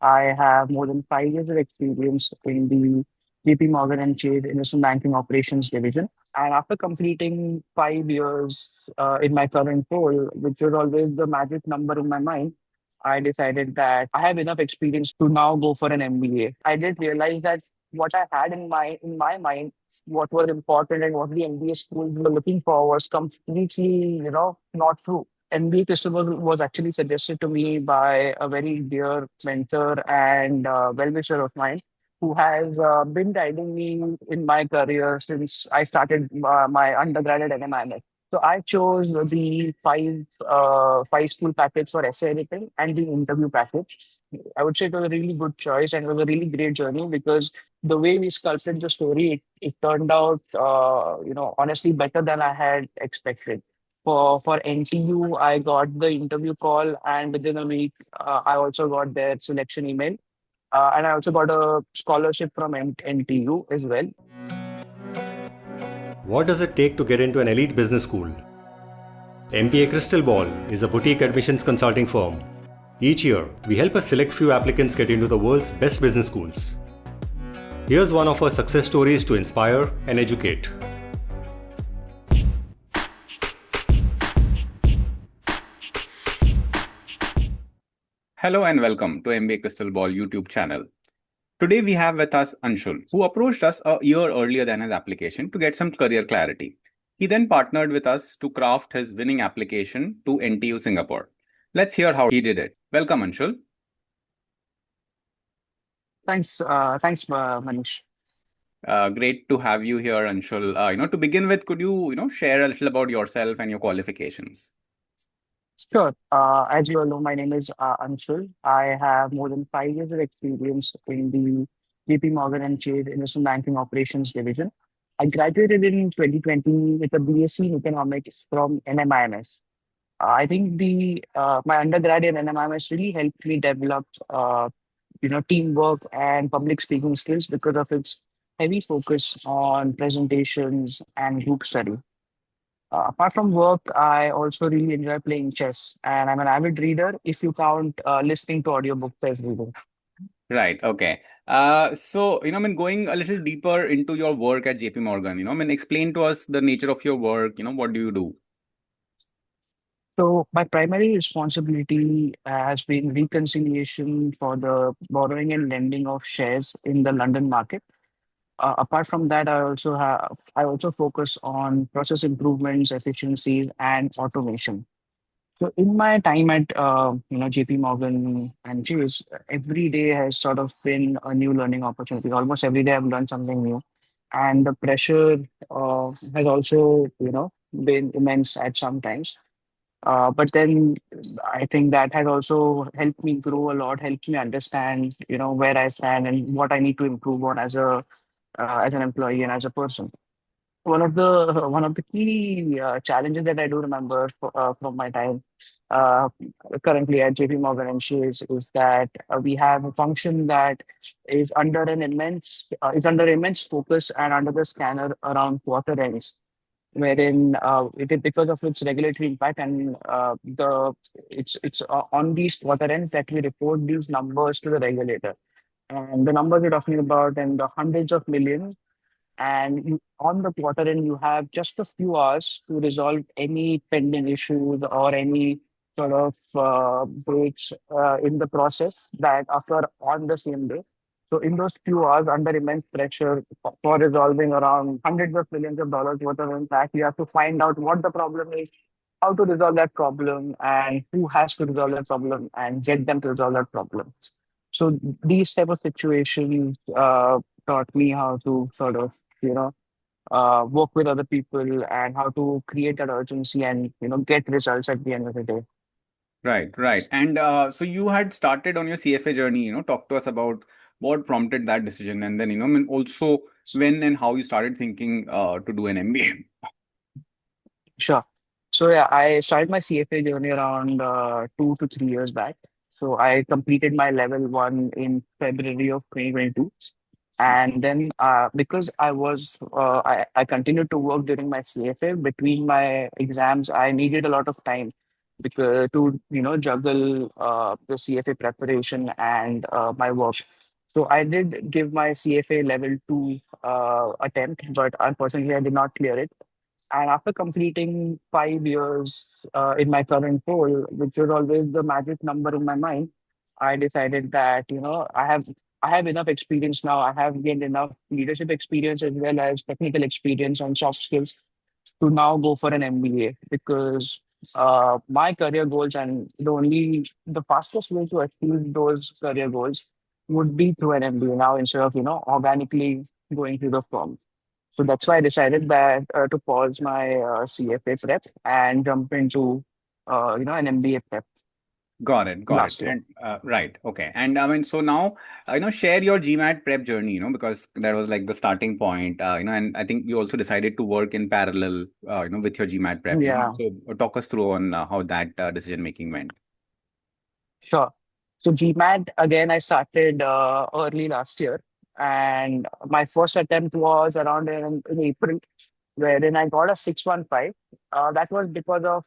I have more than 5 years of experience in the JP Morgan and Chase Investment Banking Operations Division. And after completing 5 years in my current role, which was always the magic number in my mind, I decided that I have enough experience to now go for an MBA. I did realize that what I had in my mind, what was important and what the MBA schools were looking for was completely, not true. MBA Crystal Ball was actually suggested to me by a very dear mentor and well-wisher of mine who has been guiding me in my career since I started my undergrad at NMIMS. So I chose the five school package for essay editing and the interview package. I would say it was a really good choice and it was a really great journey because the way we sculpted the story, it turned out, honestly better than I had expected. For NTU, I got the interview call, and within a week, I also got their selection email, and I also got a scholarship from NTU as well. What does it take to get into an elite business school? MBA Crystal Ball is a boutique admissions consulting firm. Each year, we help a select few applicants get into the world's best business schools. Here's one of our success stories to inspire and educate. Hello and welcome to MBA Crystal Ball YouTube channel. Today we have with us Anshool, who approached us a year earlier than his application to get some career clarity. He then partnered with us to craft his winning application to NTU Singapore. Let's hear how he did it. Welcome, Anshool. Thanks, Manish. Great to have you here, Anshool. To begin with, could you share a little about yourself and your qualifications? Sure. As you all know, my name is Anshul. I have more than 5 years of experience in the JP Morgan and Chase Investment Banking Operations Division. I graduated in 2020 with a BSc in Economics from NMIMS. I think the my undergrad in NMIMS really helped me develop, teamwork and public speaking skills because of its heavy focus on presentations and group study. Apart from work, I also really enjoy playing chess, and I'm an avid reader if you count listening to audiobooks as reading. Right. Okay. Going a little deeper into your work at JP Morgan, explain to us the nature of your work. What do you do? So my primary responsibility has been reconciliation for the borrowing and lending of shares in the London market. Apart from that, I also focus on process improvements, efficiencies, and automation. So in my time at JP Morgan and Chase, every day has sort of been a new learning opportunity. Almost every day I've learned something new, and the pressure has also been immense at some times. But then I think that has also helped me grow a lot, helped me understand where I stand and what I need to improve on as an employee and as a person. One of the key challenges that I do remember from my time uh, currently at JP Morgan and Chase is that we have a function that is under immense focus and under the scanner around quarter ends, wherein it is because of its regulatory impact and the it's on these quarter ends that we report these numbers to the regulator. And the numbers we're talking about in the hundreds of millions, and on the quarter end, you have just a few hours to resolve any pending issues or any sort of breaks in the process that occur on the same day. So in those few hours, under immense pressure for resolving around hundreds of millions of dollars worth of impact, you have to find out what the problem is, how to resolve that problem, and who has to resolve that problem, and get them to resolve that problem. So these type of situations taught me how to sort of work with other people and how to create that urgency and get results at the end of the day. Right, right. And so you had started on your CFA journey, talk to us about what prompted that decision. And then, also when and how you started thinking to do an MBA. Sure. So yeah, I started my CFA journey around 2 to 3 years back. So I completed my level one in February of 2022. And then because I continued to work during my CFA, between my exams, I needed a lot of time because to juggle the CFA preparation and my work. So I did give my CFA level 2 attempt, but unfortunately I did not clear it. And after completing 5 years in my current role, which was always the magic number in my mind, I decided that I have enough experience now. I have gained enough leadership experience as well as technical experience and soft skills to now go for an MBA because my career goals and the fastest way to achieve those career goals would be through an MBA now instead of organically going through the firm. So that's why I decided that to pause my CFA prep and jump into an MBA prep Got it. Got it. last year. And right. Okay. And I mean, so now, share your GMAT prep journey, because that was like the starting point, and I think you also decided to work in parallel, with your GMAT prep. Yeah. So talk us through on how that decision making went. Sure. So GMAT, again, I started early last year, and my first attempt was around in April, wherein I got a 615. That was because of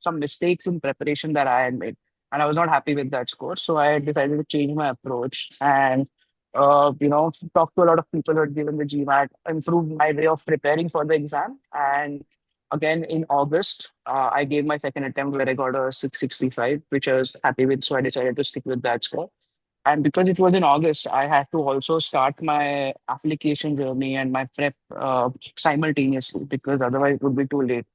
some mistakes in preparation that I had made, and I was not happy with that score. So I decided to change my approach and talk to a lot of people who had given the GMAT, improve my way of preparing for the exam, and again, in August, I gave my second attempt where I got a 665, which I was happy with. So I decided to stick with that score. And because it was in August, I had to also start my application journey and my prep simultaneously because otherwise it would be too late.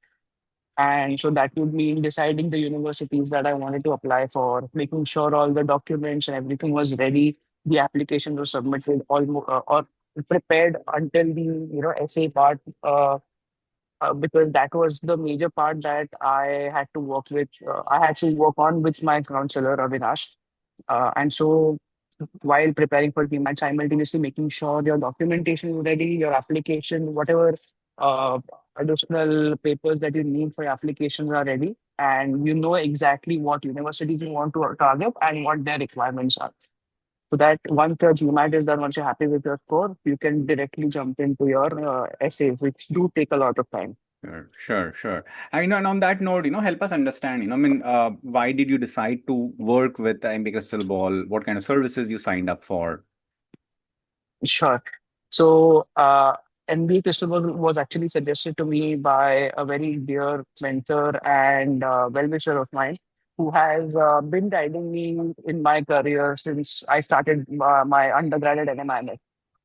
And so that would mean deciding the universities that I wanted to apply for, making sure all the documents and everything was ready. The application was submitted almost or prepared until the essay part. Because that was the major part that I had to work with. I had to work on with my counselor, Avinash. And so while preparing for GMAT, simultaneously making sure your documentation is ready, your application, whatever uh, additional papers that you need for your applications are ready, and you know exactly what universities you want to target and what their requirements are. So that once your GMAT is done, once you're happy with your score, you can directly jump into your essays, which do take a lot of time. Sure, sure, sure. And on that note, help us understand, I mean, why did you decide to work with MBA Crystal Ball? What kind of services you signed up for? Sure. So, MBA Crystal Ball was actually suggested to me by a very dear mentor and well-wisher of mine who has been guiding me in my career since I started my undergrad at NMIMS.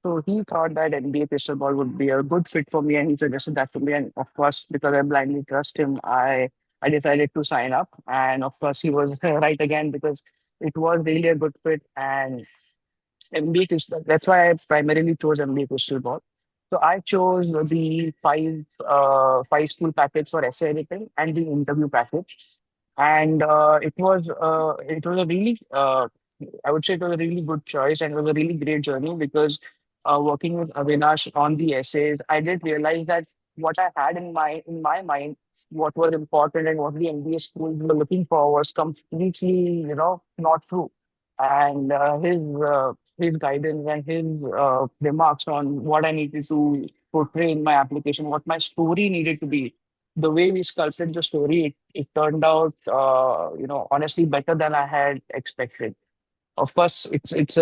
So he thought that MBA Crystal Ball would be a good fit for me, and he suggested that to me. And of course, because I blindly trust him, I decided to sign up. And of course, he was right again because it was really a good fit, and MBA Crystal. That's why I primarily chose MBA Crystal Ball. So I chose the five school package for essay editing and the interview package, and it was a really I would say it was a really good choice and it was a really great journey because working with Avinash on the essays, I did realize that what I had in my mind, what was important and what the MBA schools were looking for was completely not true. And his guidance and his remarks on what I needed to portray in my application, what my story needed to be. The way we sculpted the story, it turned out, honestly better than I had expected. Of course, it's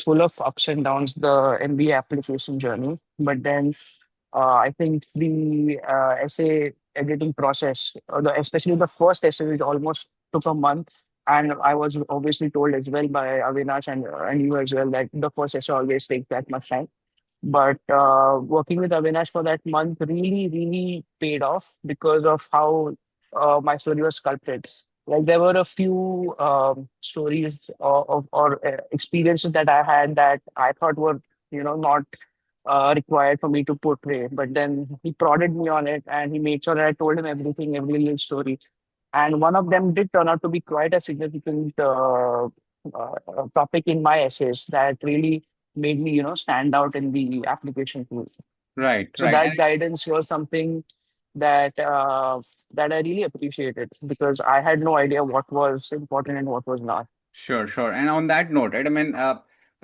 full of ups and downs, the MBA application journey. But then I think the essay editing process, especially the first essay, which almost took a month, and I was obviously told as well by Avinash and you as well that the first essay always takes that much time. But working with Avinash for that month really, really paid off because of how my story was sculpted. Like there were a few stories or experiences that I had that I thought were, not required for me to portray. But then he prodded me on it and he made sure that I told him everything, every little story. And one of them did turn out to be quite a significant topic in my essays that really made me, stand out in the application tools. Right, So right. that guidance was something that I really appreciated because I had no idea what was important and what was not. Sure, sure. And on that note, right, I mean,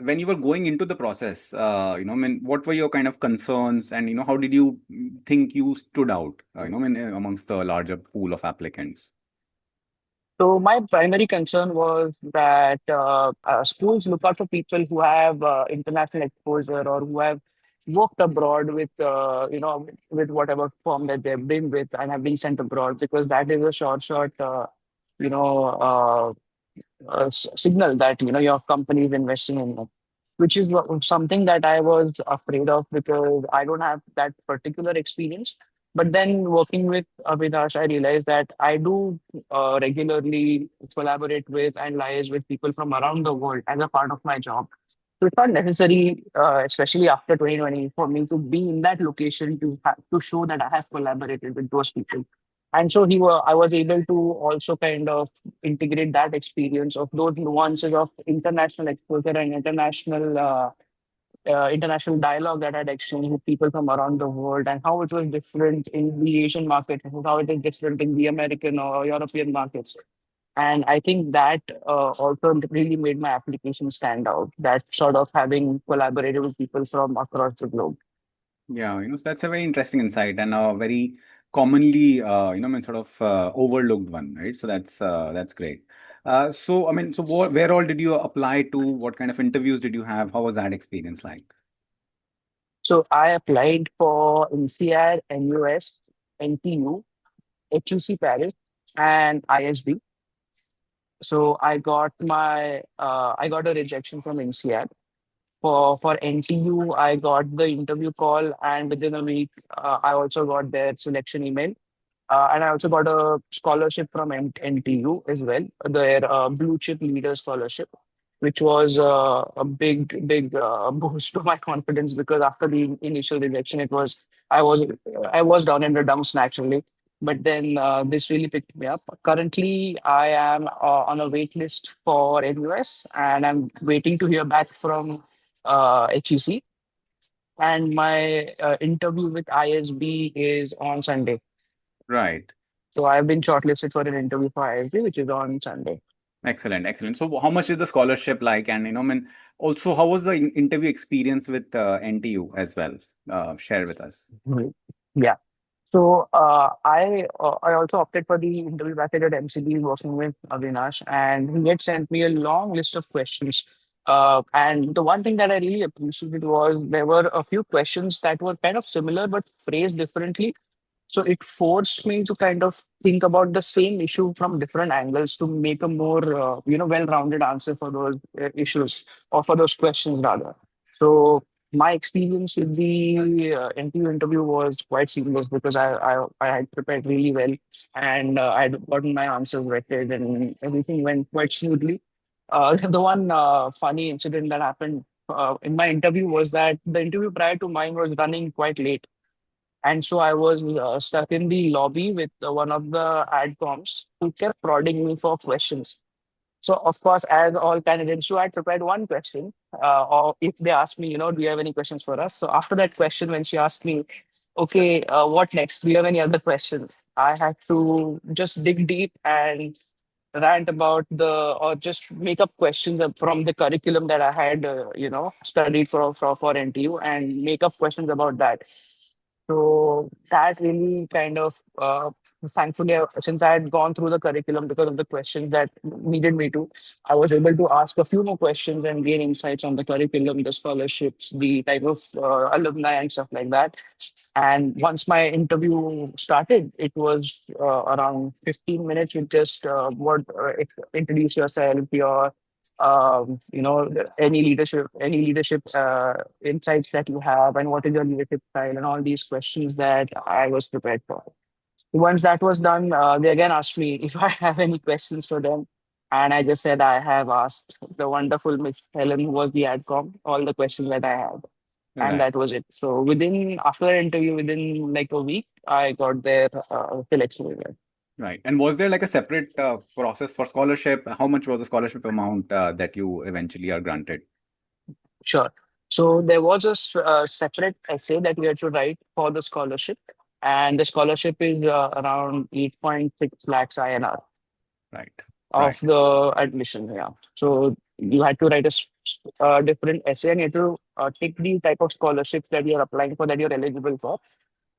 when you were going into the process, I mean, what were your kind of concerns and, how did you think you stood out, I mean, amongst the larger pool of applicants? So my primary concern was that schools look out for people who have international exposure or who have worked abroad with, with whatever firm that they've been with and have been sent abroad, because that is a you know, uh, signal that your company is investing in it, which is something that I was afraid of because I don't have that particular experience. But then working with Avinash, I realized that I do regularly collaborate with and liaise with people from around the world as a part of my job. So it's not necessary, especially after 2020, for me to be in that location to show that I have collaborated with those people. And so I was able to also kind of integrate that experience of those nuances of international exposure and international dialogue that I had exchanged with people from around the world, and how it was different in the Asian market, and how it is different in the American or European markets. And I think that also really made my application stand out. That sort of having collaborated with people from across the globe. Yeah, so that's a very interesting insight and a very commonly, sort of overlooked one, right? So that's great. So, where all did you apply to? What kind of interviews did you have? How was that experience like? So I applied for NCR, NUS, NTU, HUC Paris, and ISB. So I got a rejection from NCR. For NTU, I got the interview call, and within a week, I also got their selection email. And I also got a scholarship from NTU as well, their Blue Chip Leader Scholarship, which was a big boost to my confidence because after the initial rejection, I was I was down in the dumps naturally. But then this really picked me up. Currently, I am on a wait list for NUS, and I'm waiting to hear back from HEC. And my interview with ISB is on Sunday. Right. So I've been shortlisted for an interview for ISB, which is on Sunday. Excellent, excellent. So, how much is the scholarship like? And also, how was the interview experience with NTU as well? Share with us. Mhm. Yeah. So I also opted for the interview package at MCB working with Avinash, and he had sent me a long list of questions. And the one thing that I really appreciated was there were a few questions that were kind of similar but phrased differently. So it forced me to kind of think about the same issue from different angles to make a more, well-rounded answer for those issues or for those questions rather. So my experience with the NTU interview was quite seamless because I had prepared really well, and I had gotten my answers vetted and everything went quite smoothly. The one funny incident that happened in my interview was that the interview prior to mine was running quite late, and so I was stuck in the lobby with one of the adcoms who kept prodding me for questions. So, of course, as all candidates do, I prepared one question. Or if they ask me, do you have any questions for us? So, after that question, when she asked me, okay, what next? Do you have any other questions? I had to just dig deep and rant about or just make up questions from the curriculum that I had, studied for NTU and make up questions about that. So that really kind of, thankfully, since I had gone through the curriculum because of the questions that needed me to, I was able to ask a few more questions and gain insights on the curriculum, the scholarships, the type of alumni and stuff like that. And once my interview started, it was around 15 minutes with just introduce yourself, your any leadership insights that you have, and what is your leadership style, and all these questions that I was prepared for. Once that was done, they again asked me if I have any questions for them. And I just said I have asked the wonderful Miss Helen, who was the AdCom, all the questions that I had. And Right. that was it. So after the interview, within like a week, I got their selection email. Right. And was there like a separate process for scholarship? How much was the scholarship amount that you eventually are granted? Sure. So there was a separate essay that we had to write for the scholarship. And the scholarship is around 8.6 lakhs INR Right. of Right. the admission. Yeah. So you had to write a different essay, and you had to take the type of scholarships that you're applying for, that you're eligible for.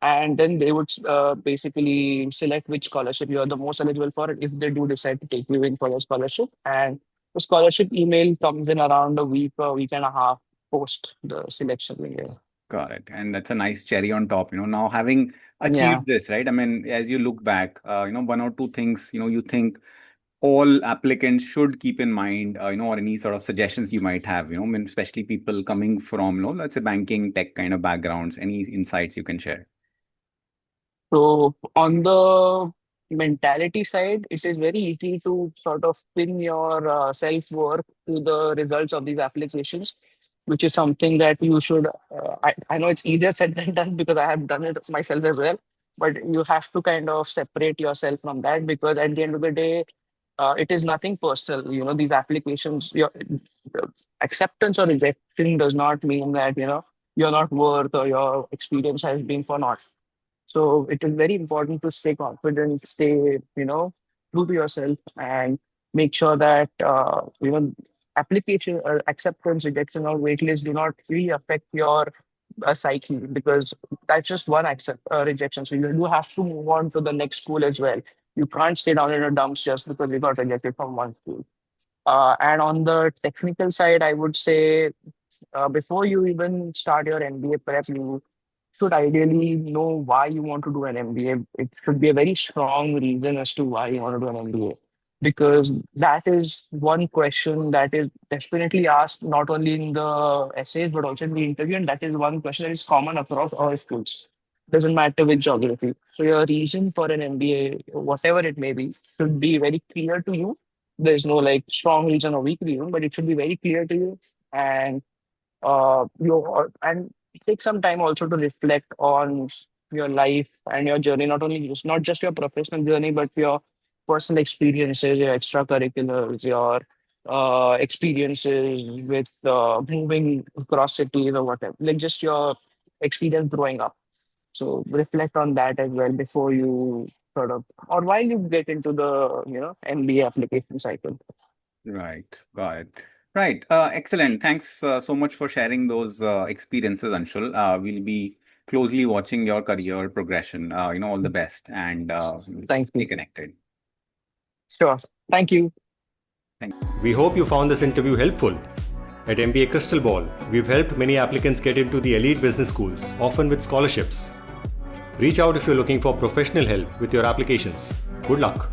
And then they would basically select which scholarship you are the most eligible for if they do decide to take you in for a scholarship. And the scholarship email comes in around a week and a half post the selection email. Got it. And that's a nice cherry on top. Now having Yeah. achieved this, right? I mean, as you look back, one or two things, you think all applicants should keep in mind, or any sort of suggestions you might have, I mean, especially people coming from, let's say banking, tech kind of backgrounds, any insights you can share? So on the mentality side, it is very easy to sort of pin your self-worth to the results of these applications, which is something that you should. I know it's easier said than done because I have done it myself as well, but you have to kind of separate yourself from that because at the end of the day, it is nothing personal. These applications, your acceptance or rejection does not mean that you're not worth or your experience has been for naught. So it is very important to stay confident, stay, true to yourself and make sure that, application or acceptance, rejection or waitlist do not really affect your psyche because that's just one rejection. So you do have to move on to the next school as well. You can't stay down in a dumps just because you got rejected from one school. And on the technical side, I would say before you even start your MBA prep, you should ideally know why you want to do an MBA. It should be a very strong reason as to why you want to do an MBA. Because that is one question that is definitely asked not only in the essays but also in the interview, and that is one question that is common across all schools. Doesn't matter which geography. So your reason for an MBA, whatever it may be, should be very clear to you. There's no like strong reason or weak reason, but it should be very clear to you. And and take some time also to reflect on your life and your journey, not just your professional journey, but your personal experiences, your extracurriculars, your experiences with moving across cities or whatever, like just your experience growing up. So reflect on that as well before you sort of, or while you get into the, MBA application cycle. Right. Got it. Right. Excellent. Thanks so much for sharing those experiences, Anshul. We'll be closely watching your career progression. All the best and Thank stay you. connected. Sure. Thank you. We hope you found this interview helpful. At MBA Crystal Ball, we've helped many applicants get into the elite business schools, often with scholarships. Reach out if you're looking for professional help with your applications. Good luck.